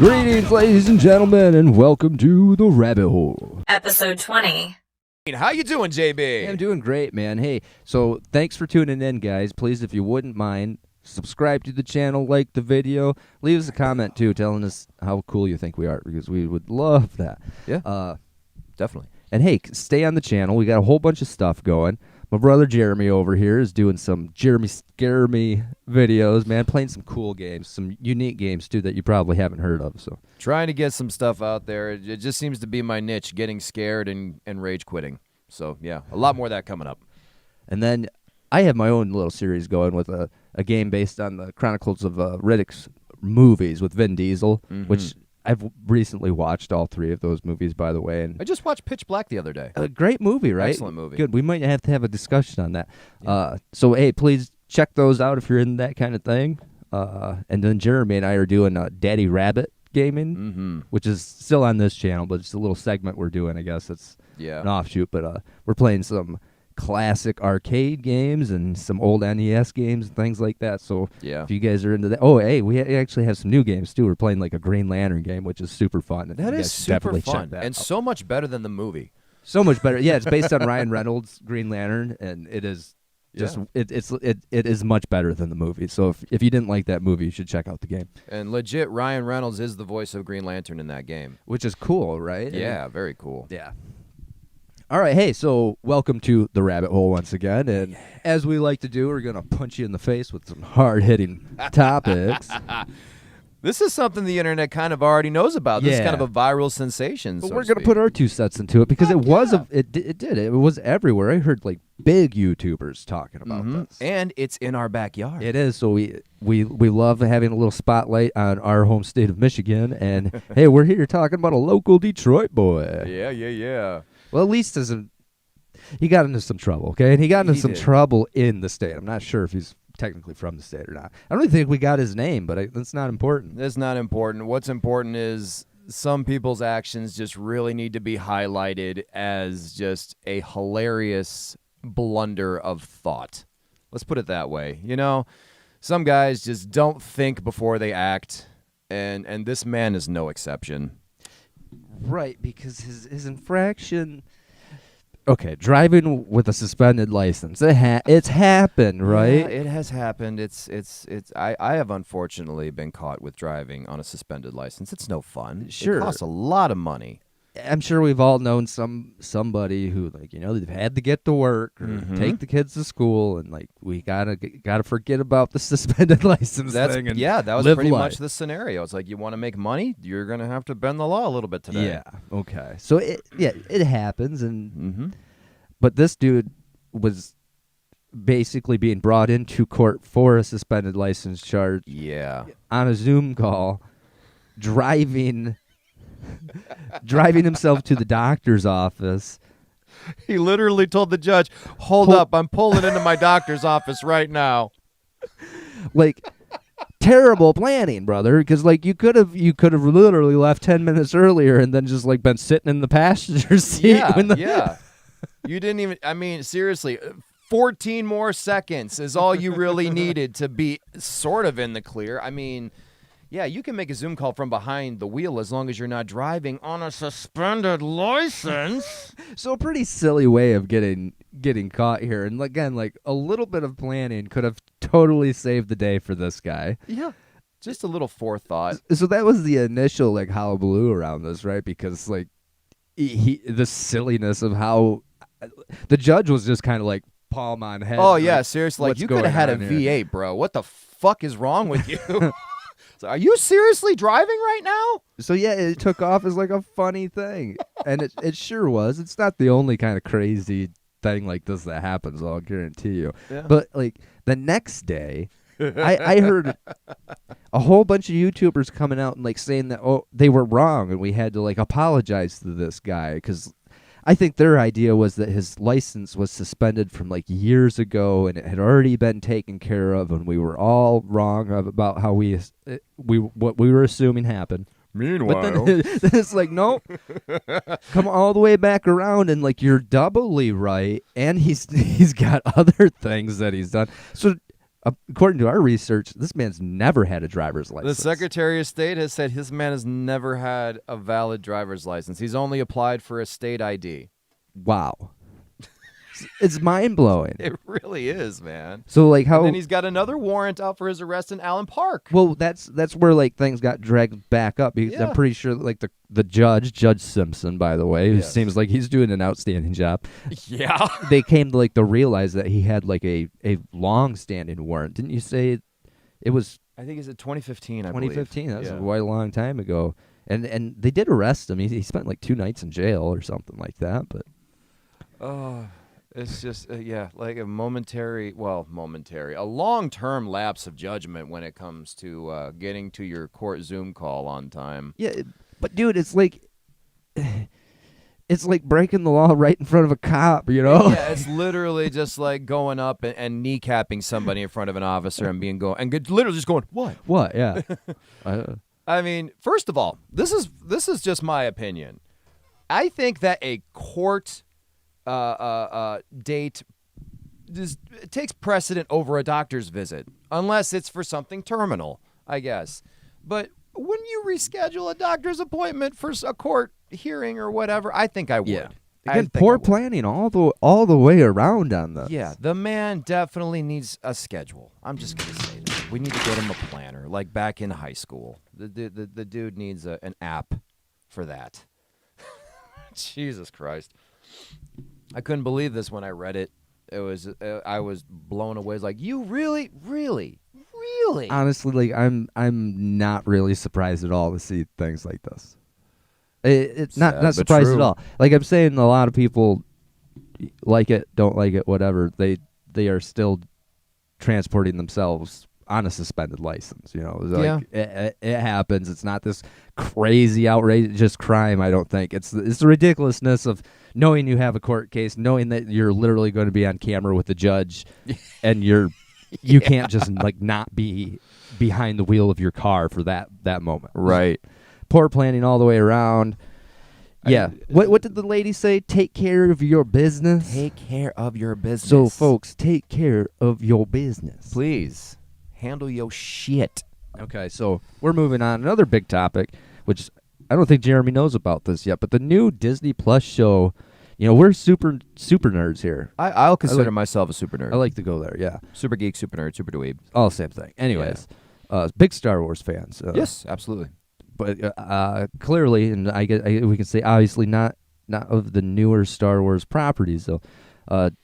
Greetings, ladies and gentlemen, and welcome to the Rabbit Hole. Episode 20. How you doing, JB? Hey, I'm doing great, man. Hey, so thanks for tuning in, guys. Please, if you wouldn't mind, subscribe to the channel, like the video, leave us a comment, too, telling us how cool you think we are, because we would love that. Yeah, definitely. And, hey, stay on the channel. We got a whole bunch of stuff going. My brother Jeremy over here is doing some Jeremy Scare Me videos, man, playing some cool games, some unique games, too, that you probably haven't heard of. So Trying to get some stuff out there. It just seems to be my niche, getting scared and rage quitting. So, yeah, a lot more of that coming up. And then I have my own little series going with a game based on the Chronicles of Riddick's movies with Vin Diesel, which I've recently watched all three of those movies, by the way. And I just watched Pitch Black the other day. a great movie, right? Excellent movie. Good. We might have to have a discussion on that. So, hey, please check those out if you're in that kind of thing. And then Jeremy and I are doing Daddy Rabbitt gaming, which is still on this channel, but it's a little segment we're doing, I guess. It's an offshoot, but we're playing some classic arcade games and some old NES games and things like that. So if you guys are into that, hey, we actually have some new games too. We're playing like a Green Lantern game, which is super fun. That is super fun and out. So much better than the movie. So much better. Yeah, it's based on Ryan Reynolds' Green Lantern, and it is just it is much better than the movie. So if you didn't like that movie, you should check out the game. And legit, Ryan Reynolds is the voice of Green Lantern in that game, which is cool, right? Yeah, very cool. Yeah. All right, hey, so welcome to the Rabbit Hole once again, and as we like to do, we're going to punch you in the face with some hard-hitting topics. This is something the internet kind of already knows about. This is kind of a viral sensation. But we're going to put our 2 cents into it because it was everywhere. I heard like big YouTubers talking about this, and it's in our backyard. It is. So we love having a little spotlight on our home state of Michigan, and hey, we're here talking about a local Detroit boy. Yeah. Well, at least he got into some trouble, okay? And he got into some trouble in the state. I'm not sure if he's technically from the state or not. I don't even think we got his name, but that's not important. That's not important. What's important is some people's actions just really need to be highlighted as just a hilarious blunder of thought. Let's put it that way. You know, some guys just don't think before they act, and this man is no exception. Right, because his infraction. Okay, driving with a suspended license. It's happened, right? Yeah, it has happened. I have unfortunately been caught with driving on a suspended license. It's no fun. Sure. It costs a lot of money. I'm sure we've all known somebody who, like, they've had to get to work or take the kids to school, and like we gotta forget about the suspended license thing. And that was pretty life. much the scenario. It's like, you want to make money, you're gonna have to bend the law a little bit today. Yeah. Okay. So it happens, and but this dude was basically being brought into court for a suspended license charge. Yeah. On a Zoom call, driving himself to the doctor's office. He literally told the judge, hold up, I'm pulling into my doctor's office right now. Like, terrible planning, brother, because like you could have literally left 10 minutes earlier and then just like been sitting in the passenger seat. Yeah. You didn't even, I mean, seriously, 14 more seconds is all you really needed to be sort of in the clear. I mean, yeah, you can make a Zoom call from behind the wheel as long as you're not driving on a suspended license. So a pretty silly way of getting caught here. And again, like a little bit of planning could have totally saved the day for this guy. Yeah. Just a little forethought. So that was the initial like hullabaloo around this, right? Because like the silliness of how the judge was just kind of like palm on head. Oh, yeah, seriously. Like, you could have had a here? V8, bro. What the fuck is wrong with you? So are you seriously driving right now? So, yeah, it took off as like a funny thing. And it sure was. It's not the only kind of crazy thing like this that happens, I'll guarantee you. Yeah. But, like, the next day, I heard a whole bunch of YouTubers coming out and, like, saying that, they were wrong and we had to, like, apologize to this guy because I think their idea was that his license was suspended from like years ago and it had already been taken care of, and we were all wrong about how what we were assuming happened. Meanwhile, but then it's like, nope, come all the way back around, and like you're doubly right, and he's got other things that he's done. So According to our research, this man's never had a driver's The license. Secretary of State has said his man has never had a valid driver's license. He's only applied for a state ID. Wow. It's mind-blowing. It really is, man. So, like, how... And then he's got another warrant out for his arrest in Allen Park. Well, that's where, like, things got dragged back up. Because Yeah. I'm pretty sure, like, the Judge Simpson, by the way, who Yes. seems like he's doing an outstanding job. Yeah. They came to, like, to realize that he had, like, a long-standing warrant. Didn't you say it was... I think it's 2015, 2015. I believe. That's quite a long time ago. And they did arrest him. He spent, like, 2 nights in jail or something like that, but... Oh, it's just, like a a long-term lapse of judgment when it comes to getting to your court Zoom call on time. Yeah, but dude, it's like breaking the law right in front of a cop, you know? Yeah, it's literally just like going up and kneecapping somebody in front of an officer and literally just going, what? What? Yeah. I mean, first of all, this is just my opinion. I think that a court date takes precedent over a doctor's visit, unless it's for something terminal, I guess. But wouldn't you reschedule a doctor's appointment for a court hearing or whatever? I think I would. Yeah. I Again, think I poor would. planning all the way around on this. Yeah, the man definitely needs a schedule. I'm just gonna say that. We need to get him a planner, like back in high school. The dude needs an app for that. Jesus Christ. I couldn't believe this when I read it. I was blown away. It's like, you really? Honestly, like I'm not really surprised at all to see things like this. It's Sad, not but surprised true. at all. Like I'm saying, a lot of people like it, don't like it, whatever. They are still transporting themselves on a suspended license. You know, it's like, it happens. It's not this crazy, outrageous crime. I don't think it's the ridiculousness of knowing you have a court case, knowing that you're literally going to be on camera with the judge, and you can't just like not be behind the wheel of your car for that moment. Right. Poor planning all the way around. Yeah. What did the lady say? Take care of your business. Take care of your business. So, folks, take care of your business. Please handle your shit. Okay, so we're moving on. Another big topic, which I don't think Jeremy knows about this yet, but the new Disney Plus show. You know, we're super nerds here. I'll consider myself a super nerd. I like to go there. Yeah. Super geek, super nerd, super dweeb. All the same thing. Anyways, big Star Wars fans. Yes, absolutely. But clearly, and we can say obviously not of the newer Star Wars properties though.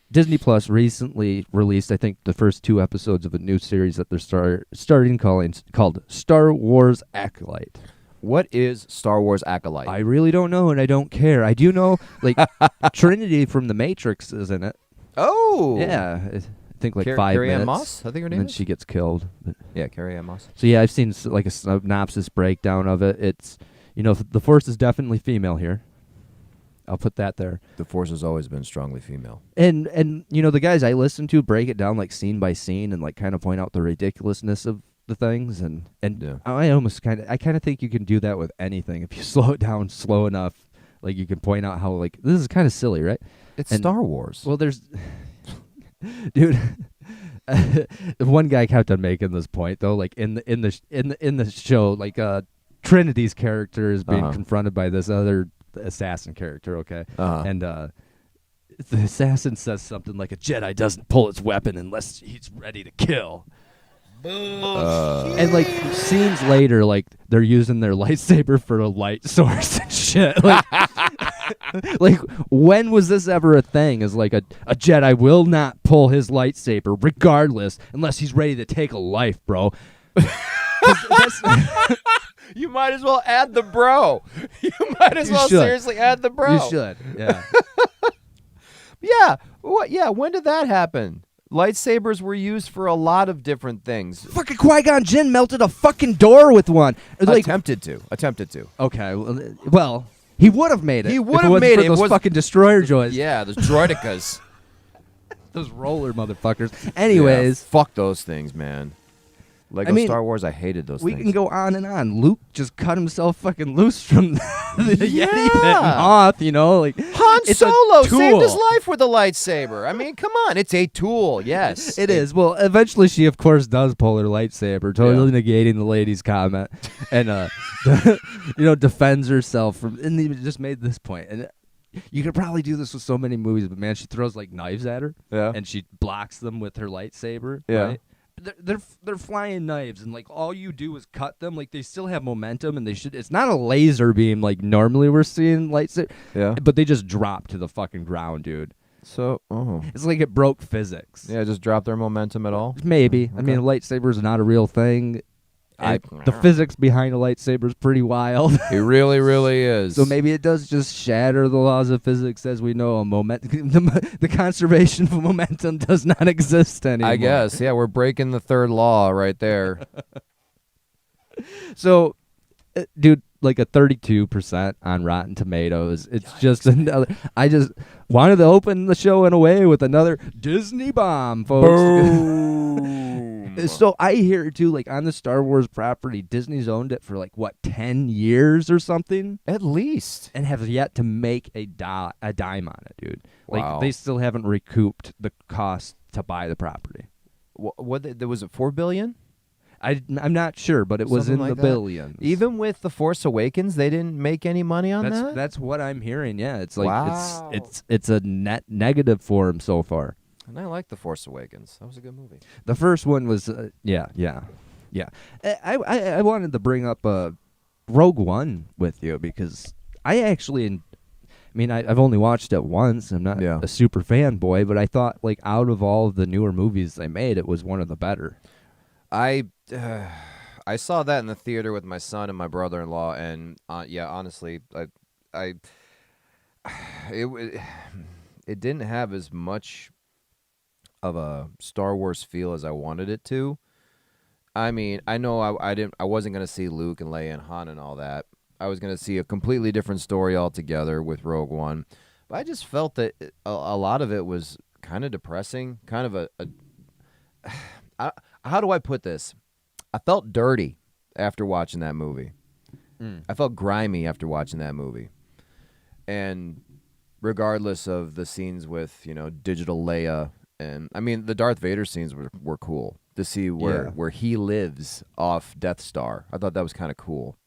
Disney Plus recently released, I think, the first 2 episodes of a new series that they're starting called Star Wars Acolyte. What is Star Wars Acolyte? I really don't know, and I don't care. I do know, like, Trinity from The Matrix is in it. Oh, Yeah, I think like 5 Carrie minutes. Ann Moss, I think her name and then is. she gets killed. Yeah, Carrie Ann Moss. So yeah, I've seen like a synopsis breakdown of it. It's, you know, the Force is definitely female here. I'll put that there. The Force has always been strongly female. And you know, the guys I listen to break it down like scene by scene and like kind of point out the ridiculousness of the things, and Yeah. I kind of think you can do that with anything if you slow it down slow enough. Like you can point out how like this is kind of silly, right? It's And- Star Wars. Well, there's dude. One guy kept on making this point though, like in the show, like Trinity's character is being confronted by this other assassin character, okay? And the assassin says something like a Jedi doesn't pull its weapon unless he's ready to kill. And like scenes later, like they're using their lightsaber for a light source and shit. Like, like when was this ever a thing? Is like a Jedi will not pull his lightsaber regardless unless he's ready to take a life, bro. You might as well add the bro. You might as well should. seriously add the bro. You should, yeah. Yeah. What? Yeah. When did that happen? Lightsabers were used for a lot of different things. Fucking Qui-Gon Jinn melted a fucking door with one. Like, Attempted to. okay, well, he would have made it. He if would it have wasn't made for it. those fucking destroyer joys. Yeah, those droidicas. Those roller motherfuckers. Anyways, Yeah, fuck those things, man. Lego Star Wars, I hated those we things. can go on and on. Luke just cut himself fucking loose from the Yeti pit and Hoth, like Han it's Solo a tool. saved his life with a lightsaber. I mean, come on, it's a tool. Yes, it is. Well, eventually she, of course, does pull her lightsaber, totally negating the lady's comment, and defends herself from. And they just made this point, and you could probably do this with so many movies, but man, she throws like knives at her, and she blocks them with her lightsaber. Yeah. Right? They're flying knives, and like all you do is cut them. Like they still have momentum, and they should. It's not a laser beam like normally we're seeing lightsaber. Yeah. But they just drop to the fucking ground, dude. So, it's like it broke physics. Yeah, just drop their momentum at all. Maybe. Okay. I mean, a lightsaber is not a real thing. The physics behind a lightsaber is pretty wild. It really, really is. So maybe it does just shatter the laws of physics as we know. The conservation of momentum does not exist anymore. I guess. Yeah, we're breaking the third law right there. So, dude, like a 32% on Rotten Tomatoes. It's just another. I just wanted to open the show in a way with another Disney bomb, folks. Boom. So I hear too, like on the Star Wars property, Disney's owned it for like 10 years or something, at least, and have yet to make a dime on it, dude. Wow. Like they still haven't recouped the cost to buy the property. There was it $4 billion? I'm not sure, but it was Something in like the that. billions. Even with The Force Awakens, they didn't make any money on that? That's what I'm hearing. Yeah, it's like wow. it's a net negative for him so far. And I like The Force Awakens. That was a good movie. The first one was yeah. I wanted to bring up Rogue One with you because I actually I've only watched it once. I'm not a super fanboy, but I thought like out of all of the newer movies they made, it was one of the better. I saw that in the theater with my son and my brother-in-law, and honestly, it didn't have as much of a Star Wars feel as I wanted it to. I mean, I know I wasn't gonna see Luke and Leia and Han and all that. I was gonna see a completely different story altogether with Rogue One, but I just felt that a lot of it was kind of depressing, kind of how do I put this? I felt dirty after watching that movie. I felt grimy after watching that movie. And regardless of the scenes with, digital Leia, and I mean the Darth Vader scenes were cool to see where he lives off Death Star. I thought that was kind of cool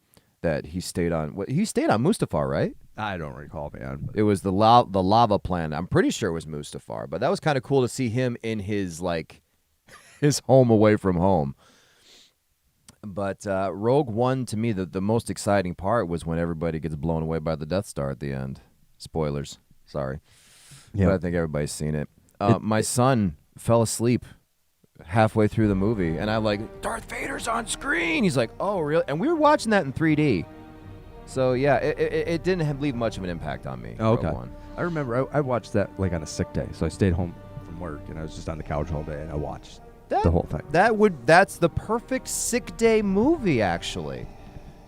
that he stayed on Mustafar, right? I don't recall, man. It was the lava planet. I'm pretty sure it was Mustafar, but that was kind of cool to see him in his his home away from home. But Rogue One, to me, the most exciting part was when everybody gets blown away by the Death Star at the end. Spoilers. Sorry. Yeah. But I think everybody's seen it. My son fell asleep halfway through the movie, and I'm like, Darth Vader's on screen! He's like, oh, really? And we were watching that in 3D. So, yeah, it didn't leave much of an impact on me. Oh, okay. Rogue One. I remember I watched that on a sick day, so I stayed home from work, and I was just on the couch all day, and I watched the whole thing. That's the perfect sick day movie, actually,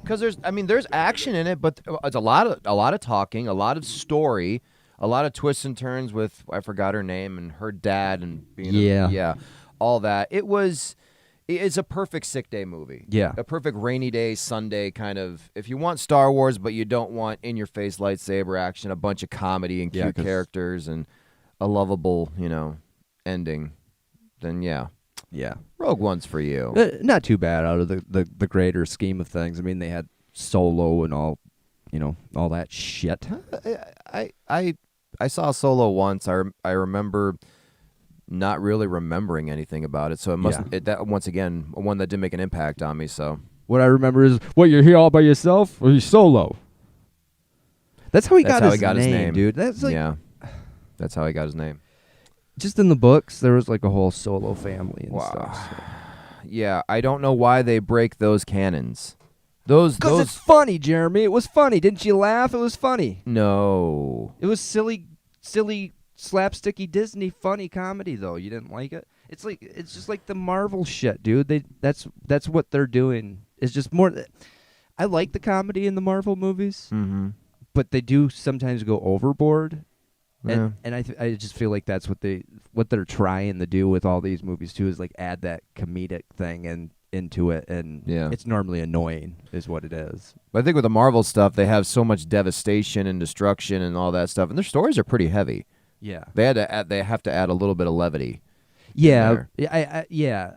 because there's action in it, but it's a lot of talking, a lot of story, a lot of twists and turns with I forgot her name and her dad and being all that. It's a perfect sick day movie. Yeah, a perfect rainy day Sunday kind of. If you want Star Wars, but you don't want in your face lightsaber action, a bunch of comedy and cute characters and a lovable ending, then yeah. Yeah, Rogue One's for you. Not too bad out of the greater scheme of things. I mean, they had Solo and all, all that shit. I saw Solo once. I remember not really remembering anything about it. So it must that once again one that didn't make an impact on me. So what I remember is you're here all by yourself or you Solo. That's how he got his name, dude. That's that's how he got his name. Just in the books, there was like a whole Solo family and stuff. So. Yeah, I don't know why they break those canons. Because it's funny, Jeremy. It was funny. Didn't you laugh? It was funny. No. It was silly, slapsticky Disney funny comedy, though. You didn't like it? It's just like the Marvel shit, dude. That's what they're doing. It's just more. I like the comedy in the Marvel movies, but they do sometimes go overboard. And I just feel like that's what they're trying to do with all these movies too, is like add that comedic thing, and into it, and it's normally annoying, is what it is. But I think with the Marvel stuff, they have so much devastation and destruction and all that stuff, and their stories are pretty heavy. Yeah, they have to add a little bit of levity. Yeah,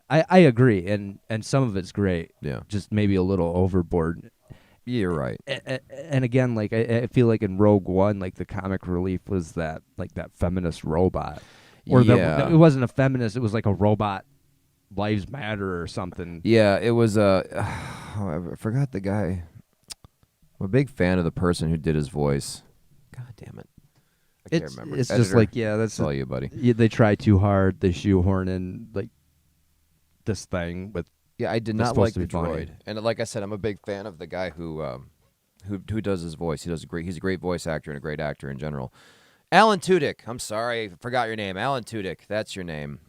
I agree, and some of it's great. Yeah, just maybe a little overboard. You're right. And again, like I feel like in Rogue One, like the comic relief was that feminist robot, or it wasn't a feminist; it was like a robot. Lives Matter or something. Yeah, it was I forgot the guy. I'm a big fan of the person who did his voice. God damn it. I can't remember. It's just like, that's all you, buddy. They try too hard. They shoehorn in like this thing with. Yeah, I did not like the droid, and like I said, I'm a big fan of the guy who does his voice. He's a great voice actor and a great actor in general. Alan Tudyk. I'm sorry, I forgot your name. Alan Tudyk. That's your name.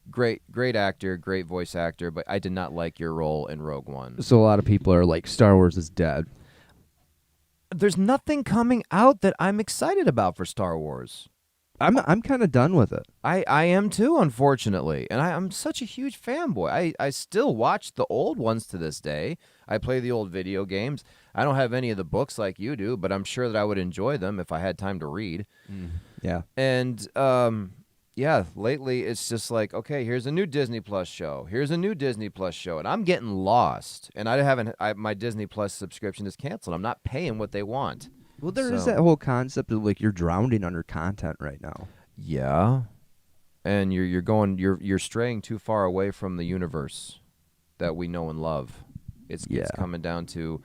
Great actor, great voice actor, but I did not like your role in Rogue One. So a lot of people are like, Star Wars is dead. There's nothing coming out that I'm excited about for Star Wars. I'm kind of done with it. I am too, unfortunately, and I'm such a huge fanboy. I still watch the old ones to this day. I play the old video games. I don't have any of the books like you do, but I'm sure that I would enjoy them if I had time to read. Yeah. And lately it's just like, okay, here's a new Disney Plus show. Here's a new Disney Plus show, and I'm getting lost. And my Disney Plus subscription is canceled. I'm not paying what they want. Well, there is that whole concept of like you're drowning under content right now. Yeah, and you're straying too far away from the universe that we know and love. It's coming down to,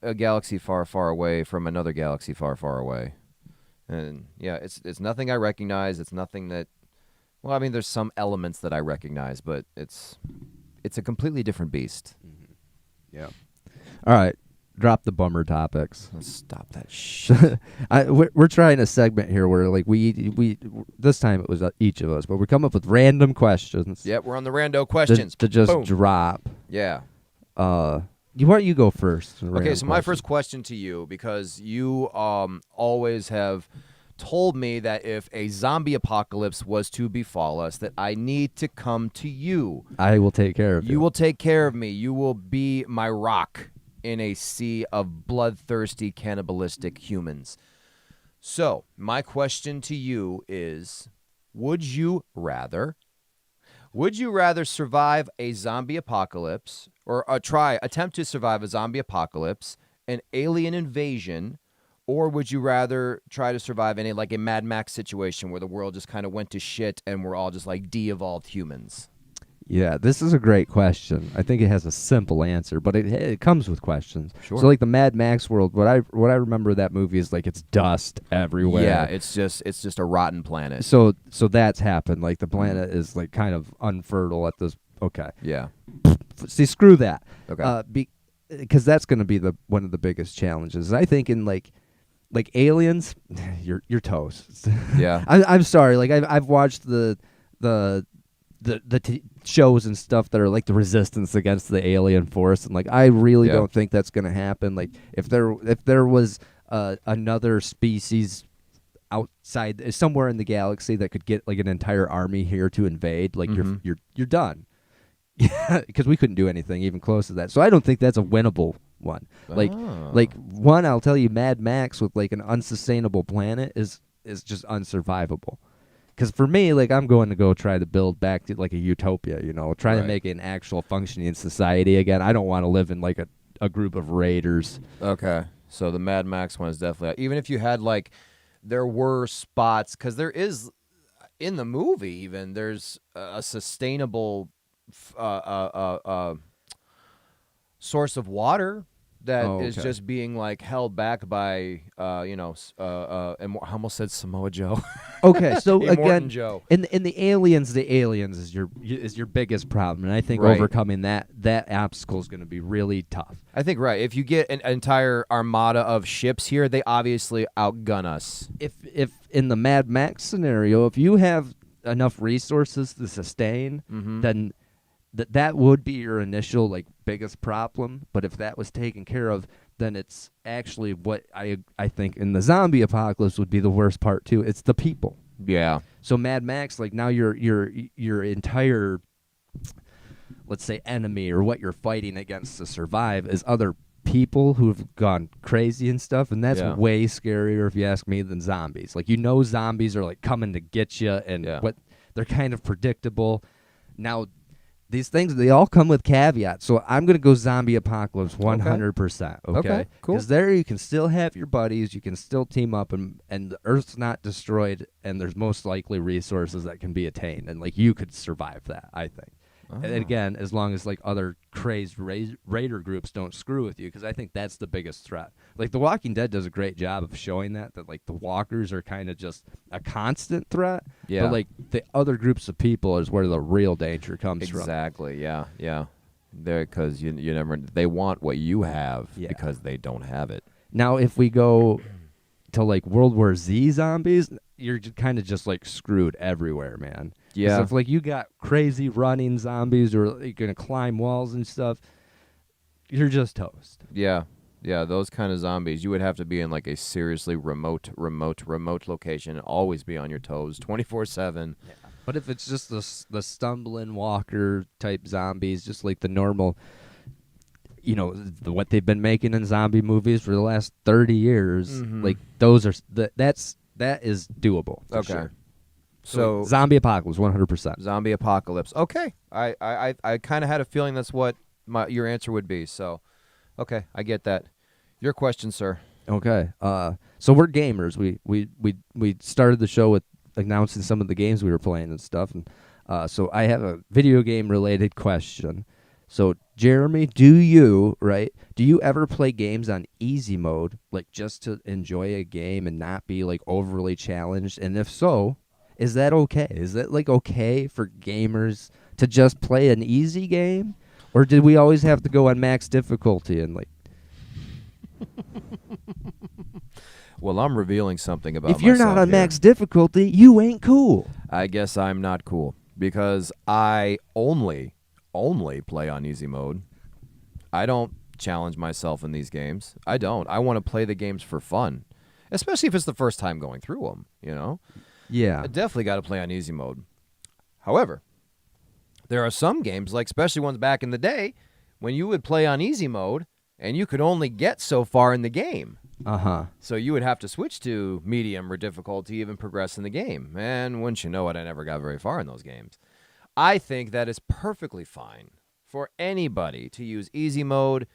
a galaxy far, far away from another galaxy far, far away. And it's nothing I recognize. It's nothing that, well, I mean, there's some elements that I recognize, but it's a completely different beast. Mm-hmm. Yeah. All right, drop the bummer topics. Stop that shit. We're trying a segment here where like we this time it was each of us, but we come up with random questions. Yep, we're on the rando questions to just Boom. Drop. Yeah. Why don't you go first? Okay, so my first question to you, because you always have told me that if a zombie apocalypse was to befall us, that I need to come to you. I will take care of you. You will take care of me. You will be my rock in a sea of bloodthirsty, cannibalistic humans. So, my question to you is, would you rather survive a zombie apocalypse, or attempt to survive a zombie apocalypse, an alien invasion, or would you rather try to survive in a Mad Max situation where the world just kind of went to shit and we're all just like de-evolved humans? Yeah, this is a great question. I think it has a simple answer, but it comes with questions. Sure. So like the Mad Max world, what I remember of that movie is like it's dust everywhere. Yeah, it's just a rotten planet. So that's happened. Like the planet is like kind of unfertile at this. Okay. Yeah. See, screw that. Okay. Because that's going to be one of the biggest challenges. I think in like aliens, you're toast. Yeah. I'm sorry. Like I've watched the shows and stuff that are like the resistance against the alien force, and like I really don't think that's gonna happen. Like if there was another species outside somewhere in the galaxy that could get like an entire army here to invade, like you're done. Yeah, because we couldn't do anything even close to that. So I don't think that's a winnable one. Like one, I'll tell you, Mad Max with like an unsustainable planet is just unsurvivable. Because for me, like I'm going to go try to build back to like a utopia, try to make an actual functioning society again. I don't want to live in like a group of raiders. Okay, so the Mad Max one is definitely, even if you had like, there were spots, because there is in the movie even there's a sustainable source of water that is just being like held back by I almost said Samoa Joe. Okay, so again, Joe. in the aliens is your biggest problem, and I think overcoming that obstacle is going to be really tough. I think if you get an entire armada of ships here, they obviously outgun us. If in the Mad Max scenario, if you have enough resources to sustain, then that would be your initial like biggest problem. But if that was taken care of, then it's actually what I think in the zombie apocalypse would be the worst part too. It's the people. Yeah. So Mad Max, like now your entire let's say, enemy or what you're fighting against to survive is other people who've gone crazy and stuff, and that's way scarier, if you ask me, than zombies. Like, zombies are like coming to get you, and what they're kind of predictable. Now, these things, they all come with caveats, so I'm going to go zombie apocalypse 100%. Okay, cool. Because there you can still have your buddies, you can still team up, and the Earth's not destroyed, and there's most likely resources that can be attained, and like you could survive that, I think. And again, as long as like other crazed raider groups don't screw with you, because I think that's the biggest threat. Like The Walking Dead does a great job of showing that like the walkers are kind of just a constant threat. Yeah. But like the other groups of people is where the real danger comes from. Exactly. Yeah. Yeah. Because you never, they want what you have because they don't have it. Now, if we go to like World War Z zombies, you're kind of just like screwed everywhere, man. Yeah. If like you got crazy running zombies or you're gonna climb walls and stuff, you're just toast. Yeah. Yeah, those kind of zombies, you would have to be in like a seriously remote location and always be on your toes 24/7. Yeah. But if it's just the stumbling walker type zombies, just like the normal, what they've been making in zombie movies for the last 30 years, like those are that is doable. For sure. So zombie apocalypse, 100%. Zombie apocalypse. Okay, I kind of had a feeling that's what your answer would be. So, okay, I get that. Your question, sir. Okay. So we're gamers. We started the show with announcing some of the games we were playing and stuff, and so I have a video game related question. So Jeremy, do you ever play games on easy mode, like just to enjoy a game and not be like overly challenged? And if so, is that okay? Is that like okay for gamers to just play an easy game, or did we always have to go on max difficulty and like? Well, I'm revealing something about myself. If you're not on max difficulty, you ain't cool. I guess I'm not cool because I only play on easy mode. I don't challenge myself in these games. I don't. I want to play the games for fun, especially if it's the first time going through them, Yeah. I definitely got to play on easy mode. However, there are some games, like especially ones back in the day, when you would play on easy mode and you could only get so far in the game. So you would have to switch to medium or difficult to even progress in the game. And wouldn't you know it, I never got very far in those games. I think that is perfectly fine for anybody to use easy mode.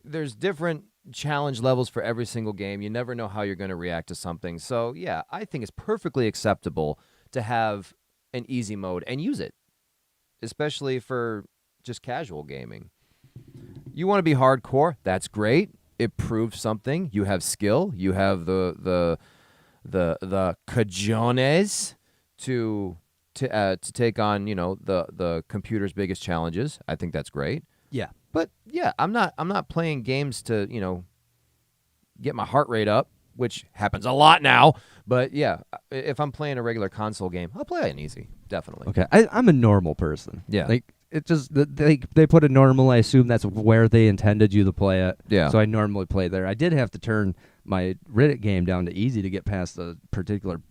There's different challenge levels for every single game. You never know how you're going to react to something. So, yeah, I think it's perfectly acceptable to have an easy mode and use it, especially for just casual gaming. You want to be hardcore? That's great. It proves something. You have skill. You have the cajones to take on, the computer's biggest challenges. I think that's great. Yeah. But yeah, I'm not playing games to, get my heart rate up, which happens a lot now. But yeah, if I'm playing a regular console game, I'll play it easy, definitely. Okay. I'm a normal person. Yeah. Like it just they put a normal, I assume that's where they intended you to play it. Yeah. So I normally play there. I did have to turn my Reddit game down to easy to get past a particular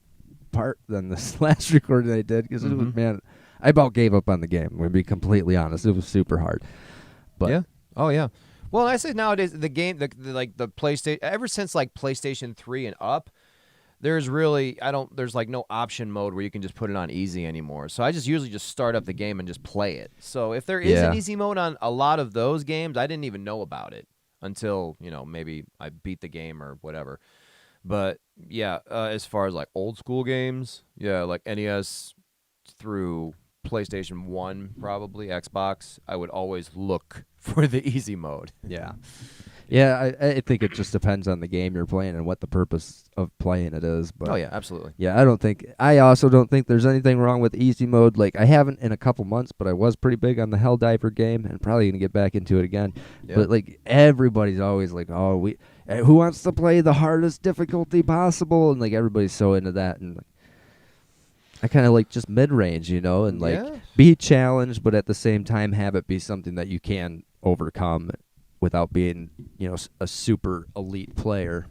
part than this last recording I did, because it was, man, I about gave up on the game. To be completely honest, it was super hard. But yeah. Oh yeah. Well, I say nowadays the game, the PlayStation, ever since like PlayStation 3 and up, there's like no option mode where you can just put it on easy anymore. So I just usually just start up the game and just play it. So if there is an easy mode on a lot of those games, I didn't even know about it until, maybe I beat the game or whatever. But yeah, as far as like old school games, yeah, like NES through PlayStation 1, probably Xbox, I would always look for the easy mode. Yeah. Yeah, I think it just depends on the game you're playing and what the purpose of playing it is. But oh yeah, absolutely. Yeah, I also don't think there's anything wrong with easy mode. Like, I haven't in a couple months, but I was pretty big on the Helldiver game and probably going to get back into it again. Yeah. But like, everybody's always like, oh, who wants to play the hardest difficulty possible? And like, everybody's so into that. And like, I kind of like just mid-range, and like be challenged, but at the same time have it be something that you can overcome without being, a super elite player.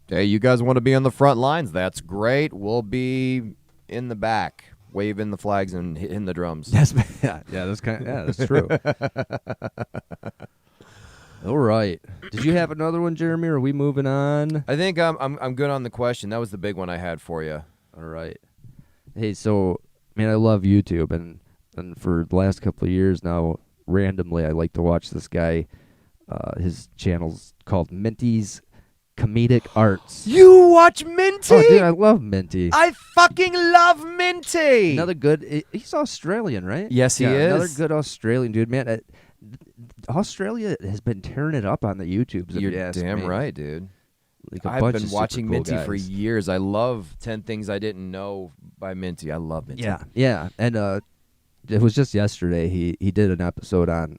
Hey, you guys want to be on the front lines? That's great. We'll be in the back. waving the flags and hitting the drums. That's that's true. All right. Did you have another one, Jeremy, or are we moving on? I think I'm good on the question. That was the big one I had for you. All right. Hey, so, man, I love YouTube, and for the last couple of years now, randomly, I like to watch this guy. His channel's called Minty's Comedic Arts. You watch Minty? Oh, dude, I love Minty. I fucking love Minty. Another good... He's Australian, right? Yes, he is. Another good Australian dude, man. Australia has been tearing it up on the YouTubes. You're damn right, dude. Like I've been watching Minty for years. I love 10 Things I Didn't Know by Minty. I love Minty. Yeah. And it was just yesterday. He did an episode on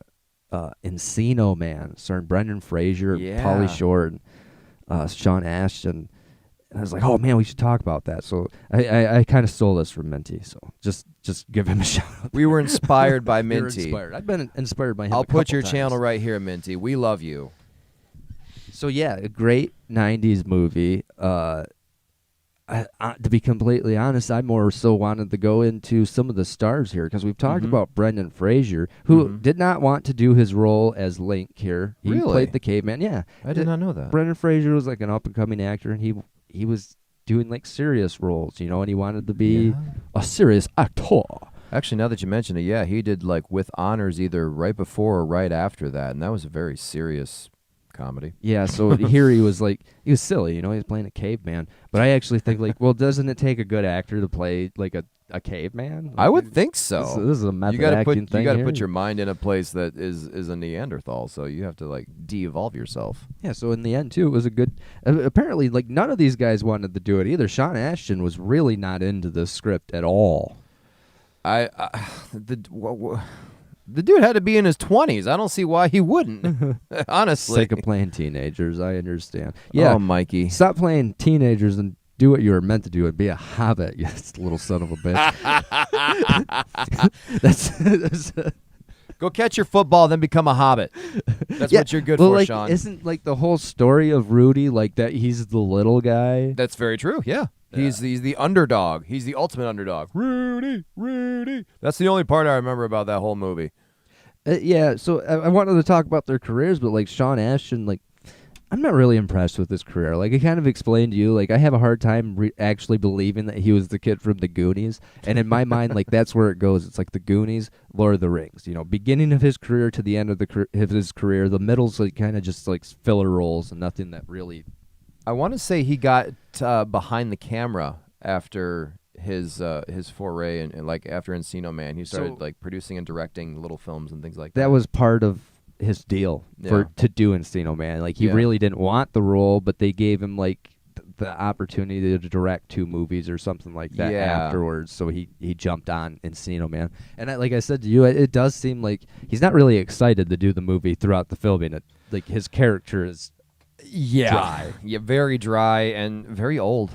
Encino Man, starring Brendan Fraser, Pauly Shore, and Sean Ashton. And I was like, oh man, we should talk about that. So I kind of stole this from Minty. So just give him a shout out. We were inspired by Minty. We were inspired. I've been inspired by him. I'll put your times. channel right here, Minty. We love you. So yeah, a great '90s movie. To be completely honest, I more so wanted to go into some of the stars here because we've talked about Brendan Fraser, who did not want to do his role as Link here. He played the caveman. Yeah, I did not know that. Brendan Fraser was like an up and coming actor, and he was doing like serious roles, and he wanted to be a serious actor. Actually, now that you mention it, he did like With Honors either right before or right after that, and that was a very serious comedy. Yeah, so here he was silly, he was playing a caveman. But I actually think well, doesn't it take a good actor to play like a caveman? I would think so. This is a method acting thing. You got to put your mind in a place that is a Neanderthal, so you have to like de-evolve yourself. Yeah, so in the end too, it was a good. Apparently, like none of these guys wanted to do it either. Sean Ashton was really not into the script at all. The dude had to be in his 20s. I don't see why he wouldn't. Honestly. Sick of playing teenagers. I understand. Yeah. Oh, Mikey. Stop playing teenagers and do what you were meant to do and be a hobbit, you little son of a bitch. that's Go catch your football, then become a hobbit. That's what you're good for, Sean. Isn't like the whole story of Rudy like that he's the little guy? That's very true, yeah. He's the underdog. He's the ultimate underdog. Rudy. That's the only part I remember about that whole movie. So I wanted to talk about their careers, but like Sean Ashton, I'm not really impressed with his career. Like I kind of explained to you, I have a hard time actually believing that he was the kid from the Goonies. And in my mind, that's where it goes. It's like the Goonies, Lord of the Rings. Beginning of his career to the end of his career. The middle's kind of just like filler roles and nothing that really. I want to say he got behind the camera after his foray and after Encino Man. He started producing and directing little films and things like that. That was part of his deal to do Encino Man. He really didn't want the role, but they gave him the opportunity to direct 2 movies or something like that afterwards. So he jumped on Encino Man. And like I said to you, it does seem like he's not really excited to do the movie throughout the filming. His character is dry. Yeah, very dry and very old.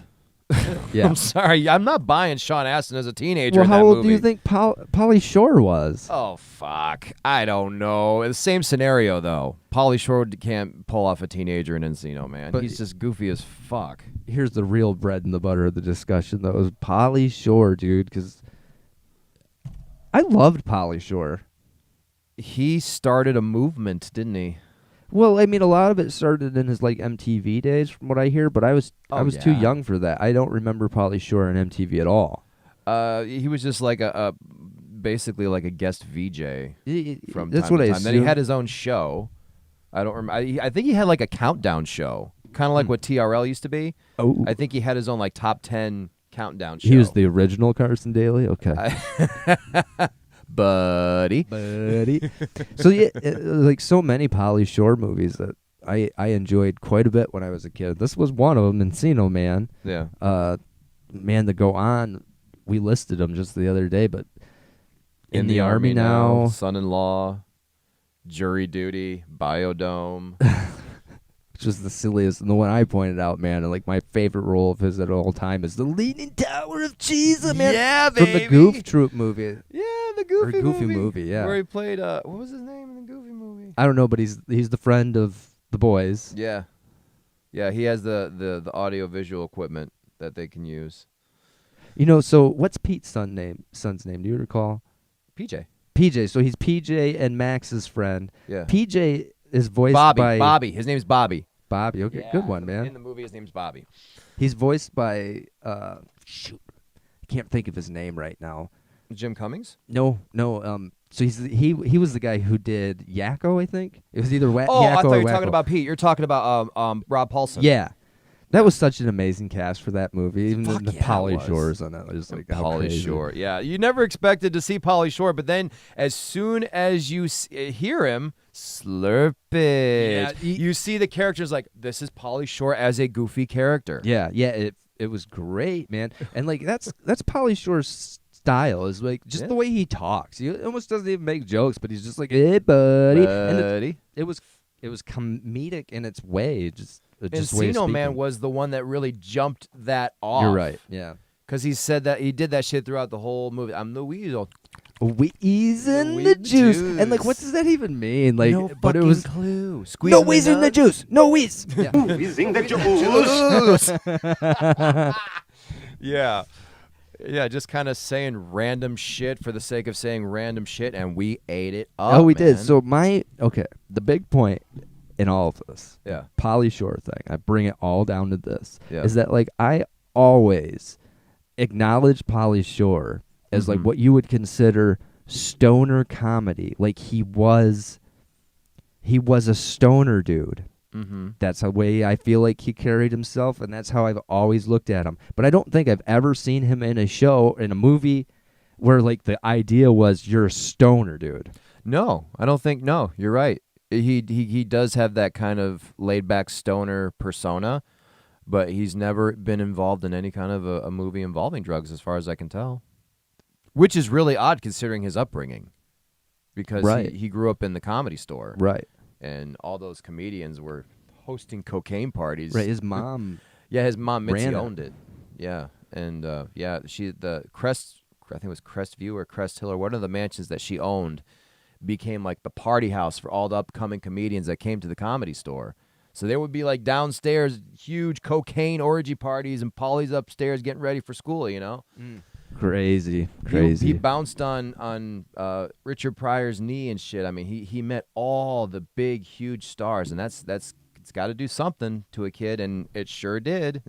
Yeah. I'm sorry. I'm not buying Sean Astin as a teenager well, in that how old movie. do you think Pauly Shore was? Oh, fuck. I don't know. The same scenario, though. Pauly Shore can't pull off a teenager in Encino, man. But he's just goofy as fuck. Here's the real bread and the butter of the discussion, though. It was Pauly Shore, dude, because I loved Pauly Shore. He started a movement, didn't he? Well, I mean, a lot of it started in his MTV days, from what I hear. But I was too young for that. I don't remember Pauly Shore on MTV at all. He was just basically like a guest VJ from that's time what to I time. Then he had his own show. I don't remember. I think he had a countdown show, kind of like what TRL used to be. Oh, I think he had his own top 10 countdown show. He was the original Carson Daly. Okay. Buddy. So yeah, so many Pauly Shore movies that I enjoyed quite a bit when I was a kid. This was one of them, Encino Man. Yeah. Man, to go on, we listed them just the other day, but In the Army Now, Son-in-Law, Jury Duty, Biodome. Which was the silliest, and the one I pointed out, man, and my favorite role of his at all time is the Leaning Tower of Jesus, man. Yeah, baby. From the Goof Troop movie. Yeah, the Goofy movie, yeah. Where he played, what was his name in the Goofy movie? I don't know, but he's the friend of the boys. Yeah. Yeah, he has the audio-visual equipment that they can use. So what's Pete's son's name? Do you recall? PJ. PJ. So he's PJ and Max's friend. Yeah. PJ is voiced by Bobby. His name's Bobby. Bobby. Okay, good one, man. In the movie, his name's Bobby. He's voiced by shoot, I can't think of his name right now. Jim Cummings? No. So he was the guy who did Yakko, I think. It was either Yakko I thought or you were talking Wacko. about Pete. You're talking about Rob Paulson. Yeah. That was such an amazing cast for that movie. Even Fuck the yeah, Pauly it was. Shore's on it. It was like how Pauly crazy. Shore. Yeah, you never expected to see Pauly Shore, but then as soon as you hear him, slurp it. Yeah, you see the characters like, this is Pauly Shore as a goofy character. Yeah. It was great, man. And like that's Pauly Shore's style is like just the way he talks. He almost doesn't even make jokes, but he's just like, "Hey, buddy." And it was comedic in its way. Just Encino, man, was the one that really jumped that off. You're right. Yeah. Because he said that he did that shit throughout the whole movie. I'm the weasel. Wheeze in the juice. And like, what does that even mean? Like, no but it was clue. no wheeze in the juice. No wheeze. Yeah. Wheezing the juice. Yeah. Yeah, just kind of saying random shit for the sake of saying random shit, and we ate it up. Oh, we did. man. So the big point in all of this, Yeah. Pauly Shore thing, I bring it all down to this, Yeah. is that like I always acknowledge Pauly Shore as like what you would consider stoner comedy. Like he was a stoner dude. Mm-hmm. That's the way I feel like he carried himself, and that's how I've always looked at him. But I don't think I've ever seen him in a movie, where like the idea was you're a stoner dude. No, I don't think. No, you're right. He does have that kind of laid back stoner persona, but he's never been involved in any kind of a movie involving drugs, as far as I can tell. Which is really odd considering his upbringing, because he grew up in the Comedy Store, Right. and all those comedians were hosting cocaine parties. Right. His mom. Yeah, his mom Mitzi ran it. owned it. Yeah, and the Crest, I think it was Crestview or Crest Hill, or one of the mansions that she owned, became like the party house for all the upcoming comedians that came to the Comedy Store. So there would be like downstairs huge cocaine orgy parties, and Paulie's upstairs getting ready for school. Crazy. He bounced on Richard Pryor's knee and shit. I mean, he met all the big, huge stars, and that's it's got to do something to a kid, and it sure did.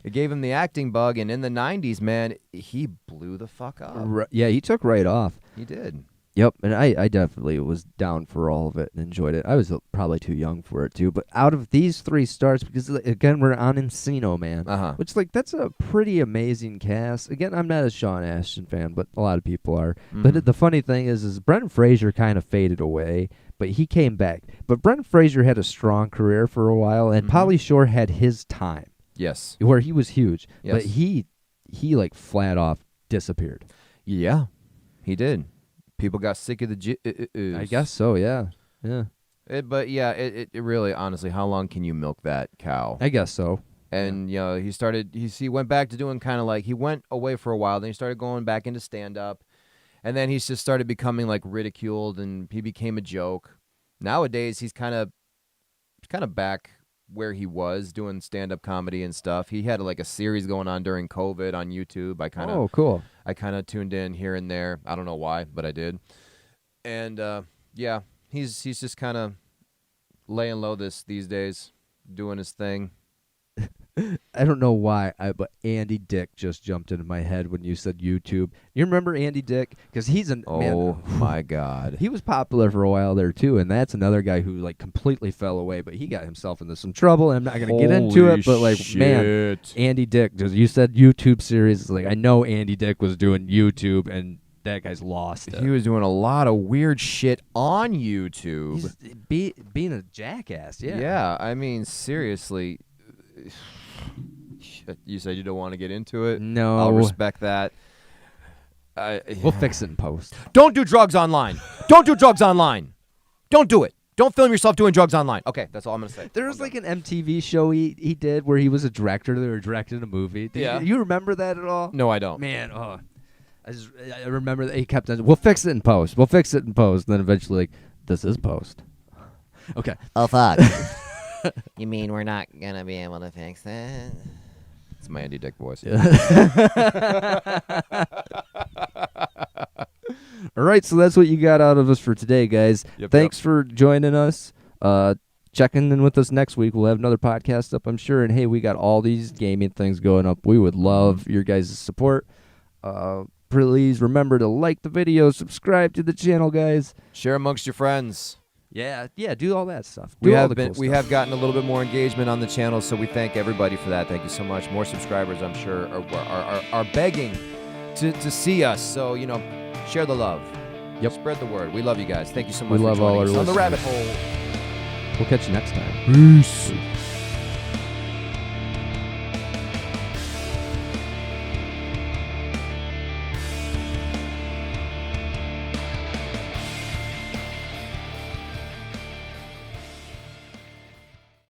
It gave him the acting bug, and in the 90s, man, he blew the fuck up. Yeah, he took right off. He did. Yep, and I definitely was down for all of it and enjoyed it. I was probably too young for it too, but out of these three stars, because again we're on Encino, man, which like that's a pretty amazing cast. Again, I'm not a Sean Astin fan, but a lot of people are. But the funny thing is Brendan Fraser kind of faded away, but he came back. But Brendan Fraser had a strong career for a while, and Pauly Shore had his time. Yes. Where he was huge, Yes. but he like flat off disappeared. Yeah, he did. People got sick of the I guess so, yeah. But yeah, it really, honestly, how long can you milk that cow? I guess so. And he went back to doing kind of like, he went away for a while, then he started going back into stand-up, and then he's just started becoming like ridiculed, and he became a joke. Nowadays, he's kind of back where he was doing stand-up comedy and stuff. He had like a series going on during COVID on YouTube. Oh, cool. I kind of tuned in here and there. I don't know why, but I did. And yeah, he's just kind of laying low these days, doing his thing. I don't know why, but Andy Dick just jumped into my head when you said YouTube. You remember Andy Dick? Because he's man, my God. He was popular for a while there too, and that's another guy who like completely fell away, but he got himself into some trouble, and I'm not going to get into it, but like, man, Andy Dick, just you said YouTube series, like I know Andy Dick was doing YouTube, and that guy's lost it. He was doing a lot of weird shit on YouTube. He's being a jackass, yeah. Yeah, I mean, seriously. You said you don't want to get into it. No. I'll respect that. We'll fix it in post. Don't do drugs online. Don't do drugs online. Don't do it. Don't film yourself doing drugs online. Okay, that's all I'm going to say. There was like an MTV show he did where he was a director. They were directing a movie. You remember that at all? No, I don't. Man, I remember that he kept on, we'll fix it in post. We'll fix it in post. And then eventually, like, this is post. Okay. Oh, fuck. You mean we're not going to be able to fix it? It's my Andy Dick voice. All right, so that's what you got out of us for today, guys. Thanks for joining us. Checking in with us next week. We'll have another podcast up, I'm sure. And, hey, we got all these gaming things going up. We would love your guys' support. Please remember to like the video, subscribe to the channel, guys. Share amongst your friends. Yeah, do all that stuff. We have gotten a little bit more engagement on the channel, so we thank everybody for that. Thank you so much. More subscribers, I'm sure, are begging to see us. So, share the love. Yep. Spread the word. We love you guys. Thank you so much for joining all us our on the Rabbit Hole. We'll catch you next time. Peace.